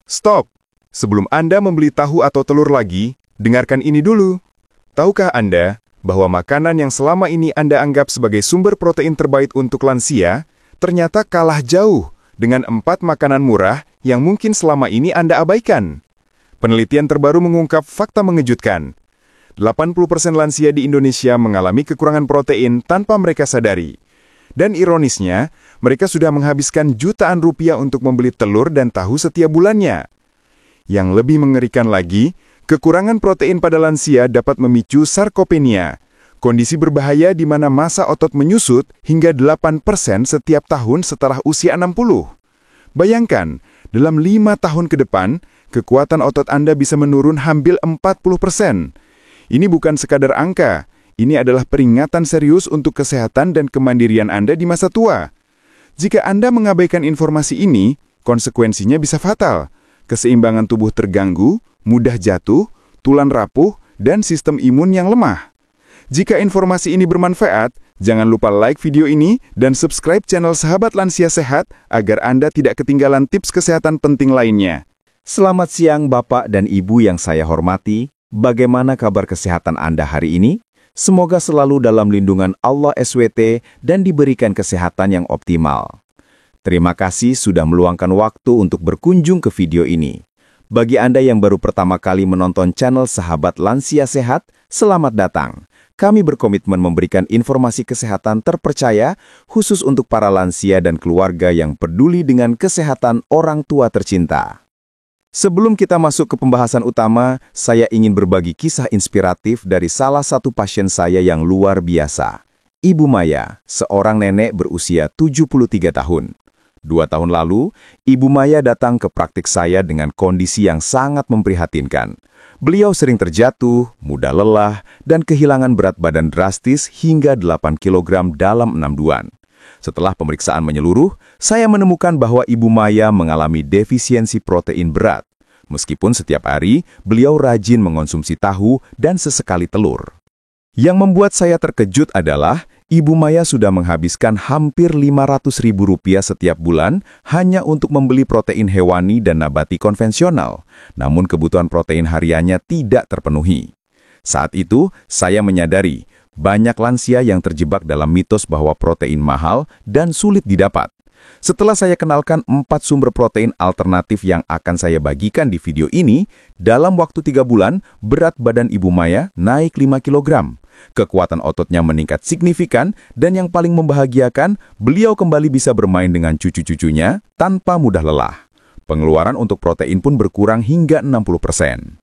Stop! Sebelum Anda membeli tahu atau telur lagi, dengarkan ini dulu. Tahukah Anda bahwa makanan yang selama ini Anda anggap sebagai sumber protein terbaik untuk lansia, ternyata kalah jauh dengan 4 makanan murah yang mungkin selama ini Anda abaikan? Penelitian terbaru mengungkap fakta mengejutkan. 80% lansia di Indonesia mengalami kekurangan protein tanpa mereka sadari. Dan ironisnya, mereka sudah menghabiskan jutaan rupiah untuk membeli telur dan tahu setiap bulannya. Yang lebih mengerikan lagi, kekurangan protein pada lansia dapat memicu sarkopenia, kondisi berbahaya di mana massa otot menyusut hingga 8% setiap tahun setelah usia 60. Bayangkan, dalam 5 tahun ke depan, kekuatan otot Anda bisa menurun hampir 40%. Ini bukan sekadar angka, ini adalah peringatan serius untuk kesehatan dan kemandirian Anda di masa tua. Jika Anda mengabaikan informasi ini, konsekuensinya bisa fatal. Keseimbangan tubuh terganggu, mudah jatuh, tulang rapuh, dan sistem imun yang lemah. Jika informasi ini bermanfaat, jangan lupa like video ini dan subscribe channel Sahabat Lansia Sehat agar Anda tidak ketinggalan tips kesehatan penting lainnya. Selamat siang Bapak dan Ibu yang saya hormati. Bagaimana kabar kesehatan Anda hari ini? Semoga selalu dalam lindungan Allah SWT dan diberikan kesehatan yang optimal. Terima kasih sudah meluangkan waktu untuk berkunjung ke video ini. Bagi Anda yang baru pertama kali menonton channel Sahabat Lansia Sehat, selamat datang. Kami berkomitmen memberikan informasi kesehatan terpercaya khusus untuk para lansia dan keluarga yang peduli dengan kesehatan orang tua tercinta. Sebelum kita masuk ke pembahasan utama, saya ingin berbagi kisah inspiratif dari salah satu pasien saya yang luar biasa. Ibu Maya, seorang nenek berusia 73 tahun. 2 tahun lalu, Ibu Maya datang ke praktik saya dengan kondisi yang sangat memprihatinkan. Beliau sering terjatuh, mudah lelah, dan kehilangan berat badan drastis hingga 8 kg dalam 6 bulan. Setelah pemeriksaan menyeluruh, saya menemukan bahwa Ibu Maya mengalami defisiensi protein berat. Meskipun setiap hari, beliau rajin mengonsumsi tahu dan sesekali telur. Yang membuat saya terkejut adalah, Ibu Maya sudah menghabiskan hampir Rp500.000 setiap bulan hanya untuk membeli protein hewani dan nabati konvensional. Namun kebutuhan protein hariannya tidak terpenuhi. Saat itu, saya menyadari, banyak lansia yang terjebak dalam mitos bahwa protein mahal dan sulit didapat. Setelah saya kenalkan 4 sumber protein alternatif yang akan saya bagikan di video ini, dalam waktu 3 bulan, berat badan Ibu Maya naik 5 kg. Kekuatan ototnya meningkat signifikan, dan yang paling membahagiakan, beliau kembali bisa bermain dengan cucu-cucunya tanpa mudah lelah. Pengeluaran untuk protein pun berkurang hingga 60%.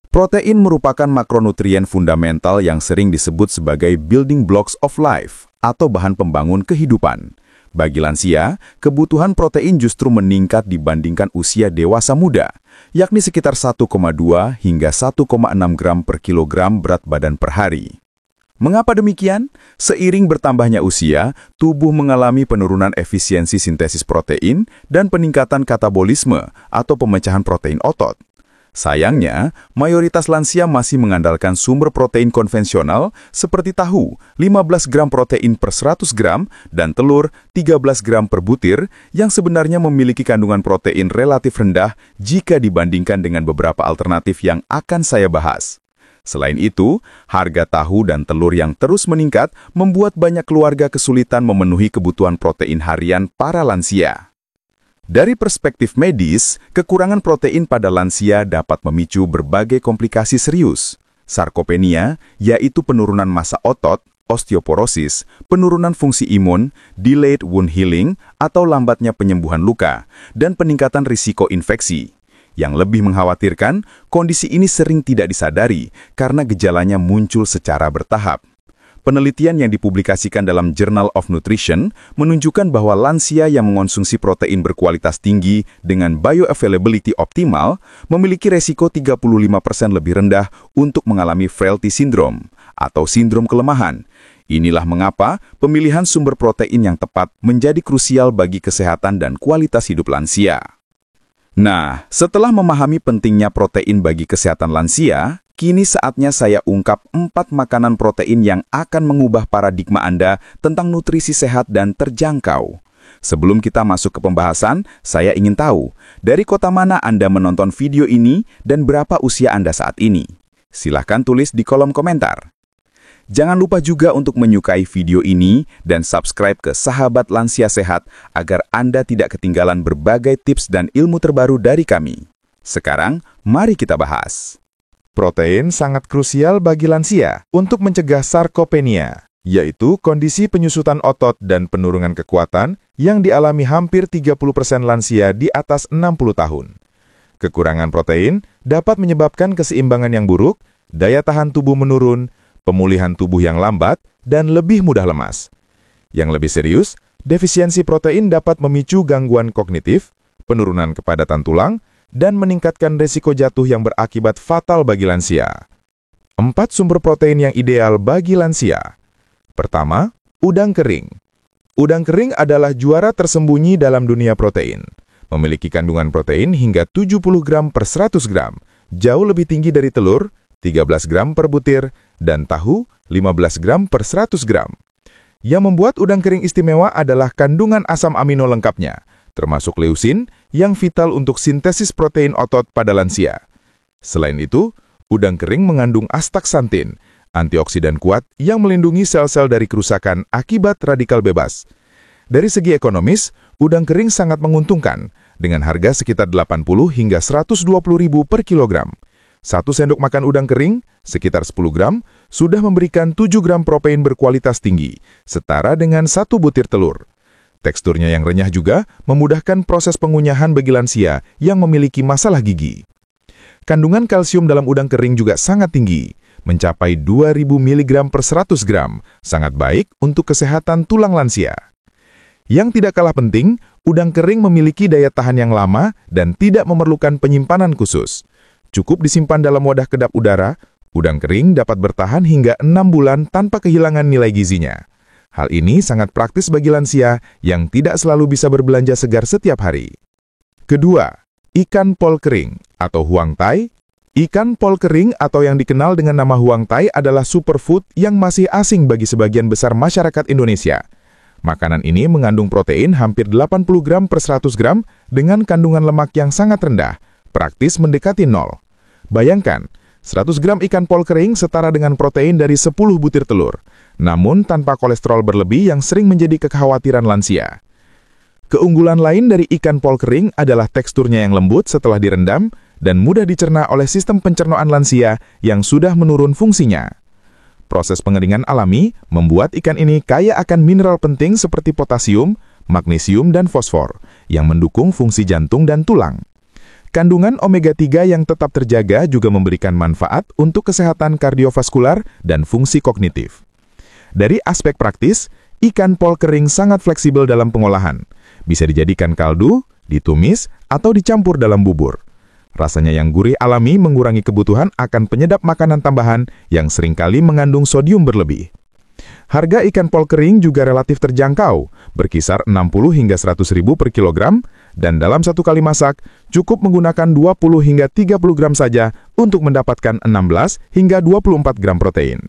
Protein merupakan makronutrien fundamental yang sering disebut sebagai building blocks of life atau bahan pembangun kehidupan. Bagi lansia, kebutuhan protein justru meningkat dibandingkan usia dewasa muda, yakni sekitar 1,2 hingga 1,6 gram per kilogram berat badan per hari. Mengapa demikian? Seiring bertambahnya usia, tubuh mengalami penurunan efisiensi sintesis protein dan peningkatan katabolisme atau pemecahan protein otot. Sayangnya, mayoritas lansia masih mengandalkan sumber protein konvensional seperti tahu, 15 gram protein per 100 gram, dan telur, 13 gram per butir, yang sebenarnya memiliki kandungan protein relatif rendah jika dibandingkan dengan beberapa alternatif yang akan saya bahas. Selain itu, harga tahu dan telur yang terus meningkat membuat banyak keluarga kesulitan memenuhi kebutuhan protein harian para lansia. Dari perspektif medis, kekurangan protein pada lansia dapat memicu berbagai komplikasi serius. Sarkopenia, yaitu penurunan massa otot, osteoporosis, penurunan fungsi imun, delayed wound healing, atau lambatnya penyembuhan luka, dan peningkatan risiko infeksi. Yang lebih mengkhawatirkan, kondisi ini sering tidak disadari karena gejalanya muncul secara bertahap. Penelitian yang dipublikasikan dalam Journal of Nutrition menunjukkan bahwa lansia yang mengonsumsi protein berkualitas tinggi dengan bioavailability optimal memiliki resiko 35% lebih rendah untuk mengalami frailty syndrome atau sindrom kelemahan. Inilah mengapa pemilihan sumber protein yang tepat menjadi krusial bagi kesehatan dan kualitas hidup lansia. Nah, setelah memahami pentingnya protein bagi kesehatan lansia, kini saatnya saya ungkap 4 makanan protein yang akan mengubah paradigma Anda tentang nutrisi sehat dan terjangkau. Sebelum kita masuk ke pembahasan, saya ingin tahu, dari kota mana Anda menonton video ini dan berapa usia Anda saat ini? Silahkan tulis di kolom komentar. Jangan lupa juga untuk menyukai video ini dan subscribe ke Sahabat Lansia Sehat agar Anda tidak ketinggalan berbagai tips dan ilmu terbaru dari kami. Sekarang, mari kita bahas. Protein sangat krusial bagi lansia untuk mencegah sarkopenia, yaitu kondisi penyusutan otot dan penurunan kekuatan yang dialami hampir 30% lansia di atas 60 tahun. Kekurangan protein dapat menyebabkan keseimbangan yang buruk, daya tahan tubuh menurun, pemulihan tubuh yang lambat, dan lebih mudah lemas. Yang lebih serius, defisiensi protein dapat memicu gangguan kognitif, penurunan kepadatan tulang, dan meningkatkan resiko jatuh yang berakibat fatal bagi lansia. 4 sumber protein yang ideal bagi lansia. Pertama, udang kering. Udang kering adalah juara tersembunyi dalam dunia protein. Memiliki kandungan protein hingga 70 gram per 100 gram, jauh lebih tinggi dari telur, 13 gram per butir, dan tahu 15 gram per 100 gram. Yang membuat udang kering istimewa adalah kandungan asam amino lengkapnya, termasuk leusin yang vital untuk sintesis protein otot pada lansia. Selain itu, udang kering mengandung astaxanthin, antioksidan kuat yang melindungi sel-sel dari kerusakan akibat radikal bebas. Dari segi ekonomis, udang kering sangat menguntungkan, dengan harga sekitar 80 hingga 120 ribu per kilogram. 1 sendok makan udang kering, sekitar 10 gram, sudah memberikan 7 gram protein berkualitas tinggi, setara dengan 1 butir telur. Teksturnya yang renyah juga memudahkan proses pengunyahan bagi lansia yang memiliki masalah gigi. Kandungan kalsium dalam udang kering juga sangat tinggi, mencapai 2000 mg per 100 gram, sangat baik untuk kesehatan tulang lansia. Yang tidak kalah penting, udang kering memiliki daya tahan yang lama dan tidak memerlukan penyimpanan khusus. Cukup disimpan dalam wadah kedap udara, udang kering dapat bertahan hingga 6 bulan tanpa kehilangan nilai gizinya. Hal ini sangat praktis bagi lansia yang tidak selalu bisa berbelanja segar setiap hari. Kedua, ikan pol kering atau huang tai. Ikan pol kering atau yang dikenal dengan nama huang tai adalah superfood yang masih asing bagi sebagian besar masyarakat Indonesia. Makanan ini mengandung protein hampir 80 gram per 100 gram dengan kandungan lemak yang sangat rendah, praktis mendekati nol. Bayangkan, 100 gram ikan pol kering setara dengan protein dari 10 butir telur, namun tanpa kolesterol berlebih yang sering menjadi kekhawatiran lansia. Keunggulan lain dari ikan pol kering adalah teksturnya yang lembut setelah direndam dan mudah dicerna oleh sistem pencernaan lansia yang sudah menurun fungsinya. Proses pengeringan alami membuat ikan ini kaya akan mineral penting seperti potasium, magnesium, dan fosfor yang mendukung fungsi jantung dan tulang. Kandungan omega-3 yang tetap terjaga juga memberikan manfaat untuk kesehatan kardiovaskular dan fungsi kognitif. Dari aspek praktis, ikan pol kering sangat fleksibel dalam pengolahan. Bisa dijadikan kaldu, ditumis, atau dicampur dalam bubur. Rasanya yang gurih alami mengurangi kebutuhan akan penyedap makanan tambahan yang seringkali mengandung sodium berlebih. Harga ikan pol kering juga relatif terjangkau, berkisar 60 hingga 100 ribu per kilogram, dan dalam satu kali masak, cukup menggunakan 20 hingga 30 gram saja untuk mendapatkan 16 hingga 24 gram protein.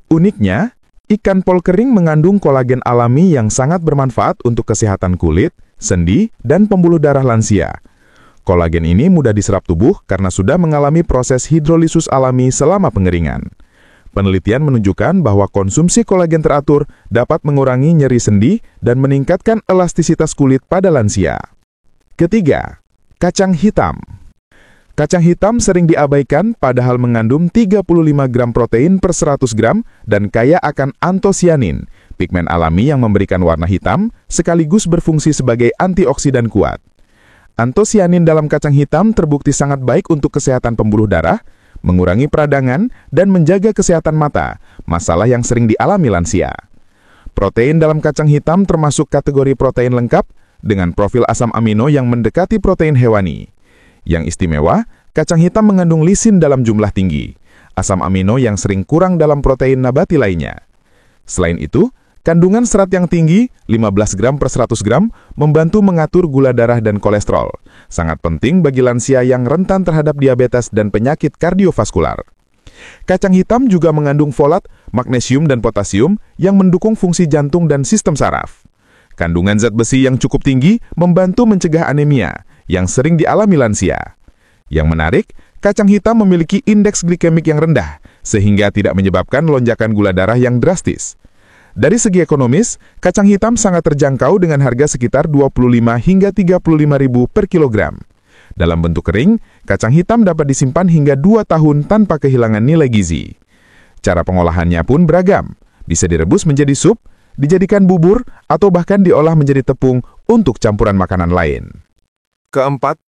Uniknya, ikan pol kering mengandung kolagen alami yang sangat bermanfaat untuk kesehatan kulit, sendi, dan pembuluh darah lansia. Kolagen ini mudah diserap tubuh karena sudah mengalami proses hidrolisus alami selama pengeringan. Penelitian menunjukkan bahwa konsumsi kolagen teratur dapat mengurangi nyeri sendi dan meningkatkan elastisitas kulit pada lansia. Ketiga, kacang hitam. Kacang hitam sering diabaikan padahal mengandung 35 gram protein per 100 gram dan kaya akan antosianin, pigmen alami yang memberikan warna hitam sekaligus berfungsi sebagai antioksidan kuat. Antosianin dalam kacang hitam terbukti sangat baik untuk kesehatan pembuluh darah, mengurangi peradangan, dan menjaga kesehatan mata, masalah yang sering dialami lansia. Protein dalam kacang hitam termasuk kategori protein lengkap dengan profil asam amino yang mendekati protein hewani. Yang istimewa, kacang hitam mengandung lisin dalam jumlah tinggi, asam amino yang sering kurang dalam protein nabati lainnya. Selain itu, kandungan serat yang tinggi, 15 gram per 100 gram, membantu mengatur gula darah dan kolesterol. Sangat penting bagi lansia yang rentan terhadap diabetes dan penyakit kardiovaskular. Kacang hitam juga mengandung folat, magnesium, dan potasium yang mendukung fungsi jantung dan sistem saraf. Kandungan zat besi yang cukup tinggi membantu mencegah anemia yang sering dialami lansia. Yang menarik, kacang hitam memiliki indeks glikemik yang rendah, sehingga tidak menyebabkan lonjakan gula darah yang drastis. Dari segi ekonomis, kacang hitam sangat terjangkau dengan harga sekitar 25 hingga 35 ribu per kilogram. Dalam bentuk kering, kacang hitam dapat disimpan hingga 2 tahun tanpa kehilangan nilai gizi. Cara pengolahannya pun beragam, bisa direbus menjadi sup, dijadikan bubur, atau bahkan diolah menjadi tepung untuk campuran makanan lain. Keempat,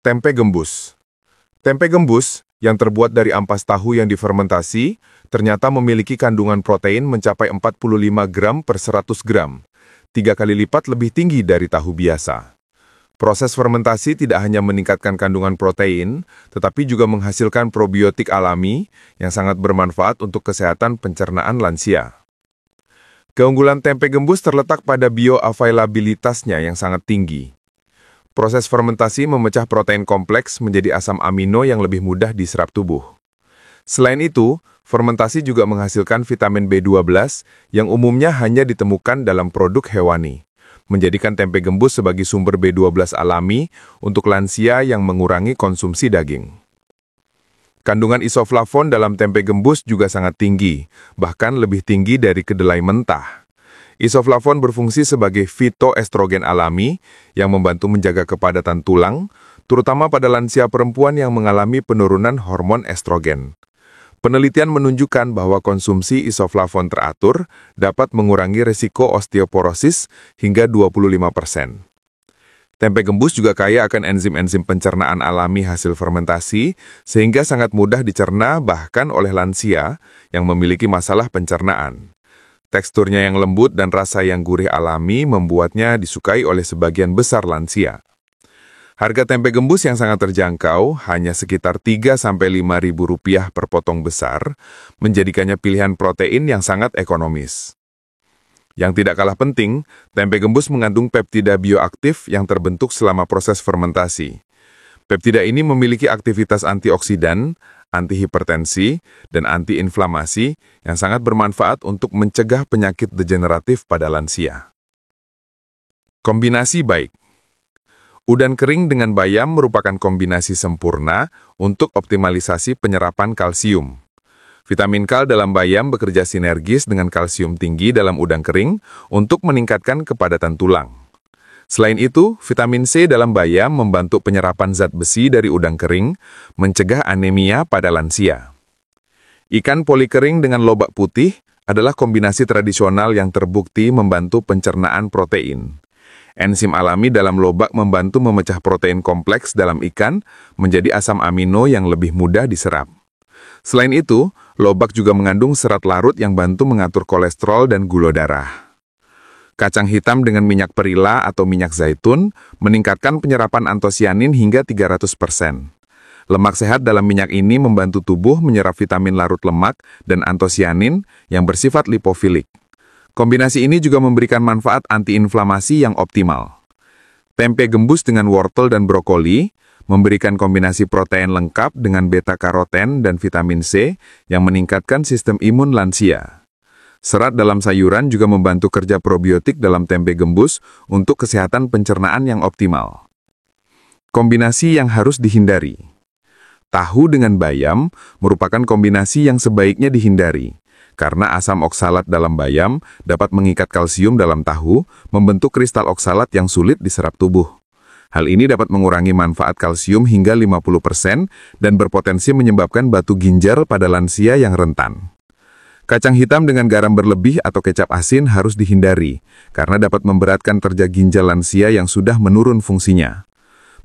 tempe gembus. Tempe gembus yang terbuat dari ampas tahu yang difermentasi ternyata memiliki kandungan protein mencapai 45 gram per 100 gram, 3 kali lipat lebih tinggi dari tahu biasa. Proses fermentasi tidak hanya meningkatkan kandungan protein, tetapi juga menghasilkan probiotik alami yang sangat bermanfaat untuk kesehatan pencernaan lansia. Keunggulan tempe gembus terletak pada bioavailabilitasnya yang sangat tinggi. Proses fermentasi memecah protein kompleks menjadi asam amino yang lebih mudah diserap tubuh. Selain itu, fermentasi juga menghasilkan vitamin B12 yang umumnya hanya ditemukan dalam produk hewani, menjadikan tempe gembus sebagai sumber B12 alami untuk lansia yang mengurangi konsumsi daging. Kandungan isoflavon dalam tempe gembus juga sangat tinggi, bahkan lebih tinggi dari kedelai mentah. Isoflavon berfungsi sebagai fitoestrogen alami yang membantu menjaga kepadatan tulang, terutama pada lansia perempuan yang mengalami penurunan hormon estrogen. Penelitian menunjukkan bahwa konsumsi isoflavon teratur dapat mengurangi risiko osteoporosis hingga 25%. Tempe gembus juga kaya akan enzim-enzim pencernaan alami hasil fermentasi, sehingga sangat mudah dicerna bahkan oleh lansia yang memiliki masalah pencernaan. Teksturnya yang lembut dan rasa yang gurih alami membuatnya disukai oleh sebagian besar lansia. Harga tempe gembus yang sangat terjangkau, hanya sekitar 3-5 ribu rupiah per potong besar, menjadikannya pilihan protein yang sangat ekonomis. Yang tidak kalah penting, tempe gembus mengandung peptida bioaktif yang terbentuk selama proses fermentasi. Peptida ini memiliki aktivitas antioksidan, antihipertensi, dan antiinflamasi yang sangat bermanfaat untuk mencegah penyakit degeneratif pada lansia. Kombinasi baik. Udan kering dengan bayam merupakan kombinasi sempurna untuk optimalisasi penyerapan kalsium. Vitamin K dalam bayam bekerja sinergis dengan kalsium tinggi dalam udang kering untuk meningkatkan kepadatan tulang. Selain itu, vitamin C dalam bayam membantu penyerapan zat besi dari udang kering, mencegah anemia pada lansia. Ikan poli kering dengan lobak putih adalah kombinasi tradisional yang terbukti membantu pencernaan protein. Enzim alami dalam lobak membantu memecah protein kompleks dalam ikan menjadi asam amino yang lebih mudah diserap. Selain itu, lobak juga mengandung serat larut yang bantu mengatur kolesterol dan gula darah. Kacang hitam dengan minyak perila atau minyak zaitun meningkatkan penyerapan antosianin hingga 300%. Lemak sehat dalam minyak ini membantu tubuh menyerap vitamin larut lemak dan antosianin yang bersifat lipofilik. Kombinasi ini juga memberikan manfaat antiinflamasi yang optimal. Tempe gembus dengan wortel dan brokoli memberikan kombinasi protein lengkap dengan beta-karoten dan vitamin C yang meningkatkan sistem imun lansia. Serat dalam sayuran juga membantu kerja probiotik dalam tempe gembus untuk kesehatan pencernaan yang optimal. Kombinasi yang harus dihindari. Tahu dengan bayam merupakan kombinasi yang sebaiknya dihindari, karena asam oksalat dalam bayam dapat mengikat kalsium dalam tahu, membentuk kristal oksalat yang sulit diserap tubuh. Hal ini dapat mengurangi manfaat kalsium hingga 50% dan berpotensi menyebabkan batu ginjal pada lansia yang rentan. Kacang hitam dengan garam berlebih atau kecap asin harus dihindari, karena dapat memberatkan kerja ginjal lansia yang sudah menurun fungsinya.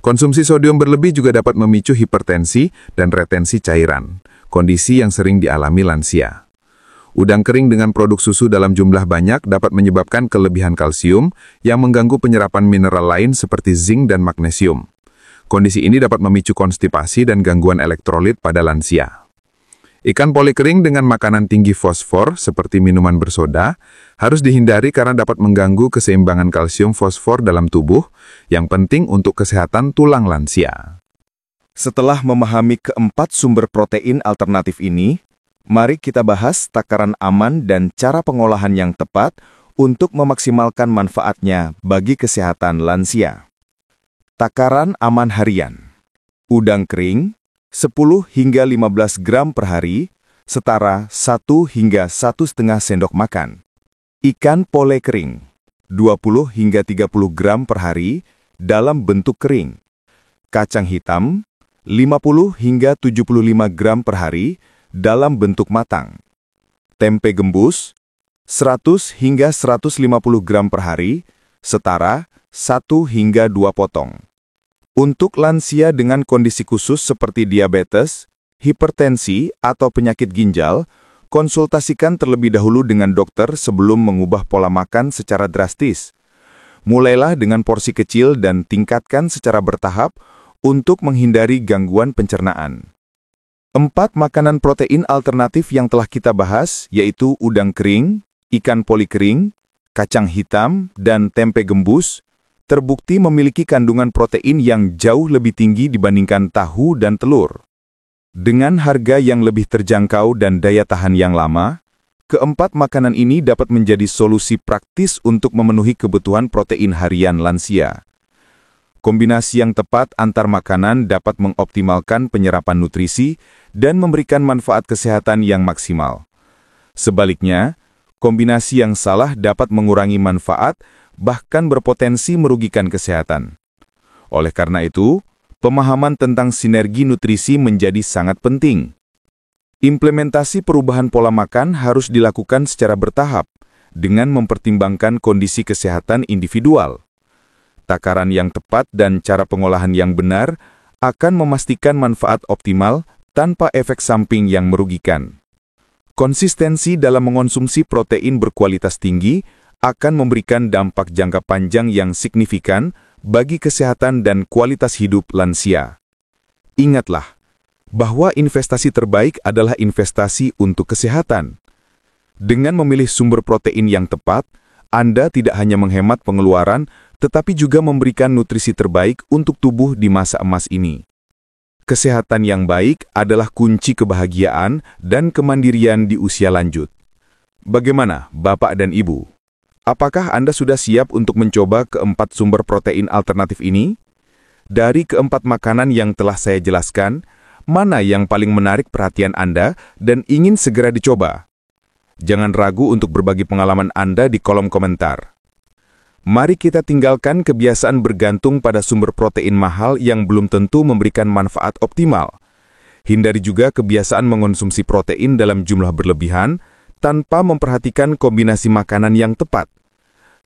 Konsumsi sodium berlebih juga dapat memicu hipertensi dan retensi cairan, kondisi yang sering dialami lansia. Udang kering dengan produk susu dalam jumlah banyak dapat menyebabkan kelebihan kalsium yang mengganggu penyerapan mineral lain seperti zinc dan magnesium. Kondisi ini dapat memicu konstipasi dan gangguan elektrolit pada lansia. Ikan poli kering dengan makanan tinggi fosfor seperti minuman bersoda harus dihindari karena dapat mengganggu keseimbangan kalsium fosfor dalam tubuh yang penting untuk kesehatan tulang lansia. Setelah memahami keempat sumber protein alternatif ini, mari kita bahas takaran aman dan cara pengolahan yang tepat untuk memaksimalkan manfaatnya bagi kesehatan lansia. Takaran aman harian. Udang kering, 10 hingga 15 gram per hari, setara 1 hingga 1,5 sendok makan. Ikan pole kering, 20 hingga 30 gram per hari, dalam bentuk kering. Kacang hitam, 50 hingga 75 gram per hari, dalam bentuk matang. Tempe gembus, 100 hingga 150 gram per hari, setara 1 hingga 2 potong. Untuk lansia dengan kondisi khusus seperti diabetes, hipertensi, atau penyakit ginjal, konsultasikan terlebih dahulu dengan dokter sebelum mengubah pola makan secara drastis. Mulailah dengan porsi kecil dan tingkatkan secara bertahap untuk menghindari gangguan pencernaan. 4 makanan protein alternatif yang telah kita bahas, yaitu udang kering, ikan poli kering, kacang hitam, dan tempe gembus, terbukti memiliki kandungan protein yang jauh lebih tinggi dibandingkan tahu dan telur. Dengan harga yang lebih terjangkau dan daya tahan yang lama, keempat makanan ini dapat menjadi solusi praktis untuk memenuhi kebutuhan protein harian lansia. Kombinasi yang tepat antar makanan dapat mengoptimalkan penyerapan nutrisi dan memberikan manfaat kesehatan yang maksimal. Sebaliknya, kombinasi yang salah dapat mengurangi manfaat, bahkan berpotensi merugikan kesehatan. Oleh karena itu, pemahaman tentang sinergi nutrisi menjadi sangat penting. Implementasi perubahan pola makan harus dilakukan secara bertahap, dengan mempertimbangkan kondisi kesehatan individual. Takaran yang tepat dan cara pengolahan yang benar akan memastikan manfaat optimal tanpa efek samping yang merugikan. Konsistensi dalam mengonsumsi protein berkualitas tinggi akan memberikan dampak jangka panjang yang signifikan bagi kesehatan dan kualitas hidup lansia. Ingatlah, bahwa investasi terbaik adalah investasi untuk kesehatan. Dengan memilih sumber protein yang tepat, Anda tidak hanya menghemat pengeluaran, tetapi juga memberikan nutrisi terbaik untuk tubuh di masa emas ini. Kesehatan yang baik adalah kunci kebahagiaan dan kemandirian di usia lanjut. Bagaimana, Bapak dan Ibu? Apakah Anda sudah siap untuk mencoba keempat sumber protein alternatif ini? Dari keempat makanan yang telah saya jelaskan, mana yang paling menarik perhatian Anda dan ingin segera dicoba? Jangan ragu untuk berbagi pengalaman Anda di kolom komentar. Mari kita tinggalkan kebiasaan bergantung pada sumber protein mahal yang belum tentu memberikan manfaat optimal. Hindari juga kebiasaan mengonsumsi protein dalam jumlah berlebihan tanpa memperhatikan kombinasi makanan yang tepat.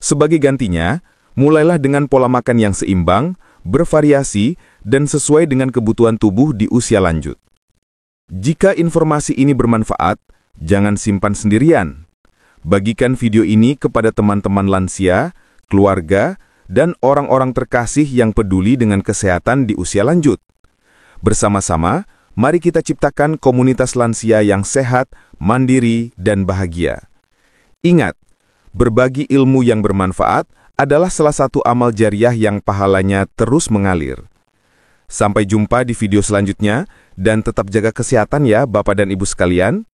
Sebagai gantinya, mulailah dengan pola makan yang seimbang, bervariasi, dan sesuai dengan kebutuhan tubuh di usia lanjut. Jika informasi ini bermanfaat, jangan simpan sendirian. Bagikan video ini kepada teman-teman lansia, keluarga, dan orang-orang terkasih yang peduli dengan kesehatan di usia lanjut. Bersama-sama, mari kita ciptakan komunitas lansia yang sehat, mandiri, dan bahagia. Ingat, berbagi ilmu yang bermanfaat adalah salah satu amal jariah yang pahalanya terus mengalir. Sampai jumpa di video selanjutnya, dan tetap jaga kesehatan ya Bapak dan Ibu sekalian.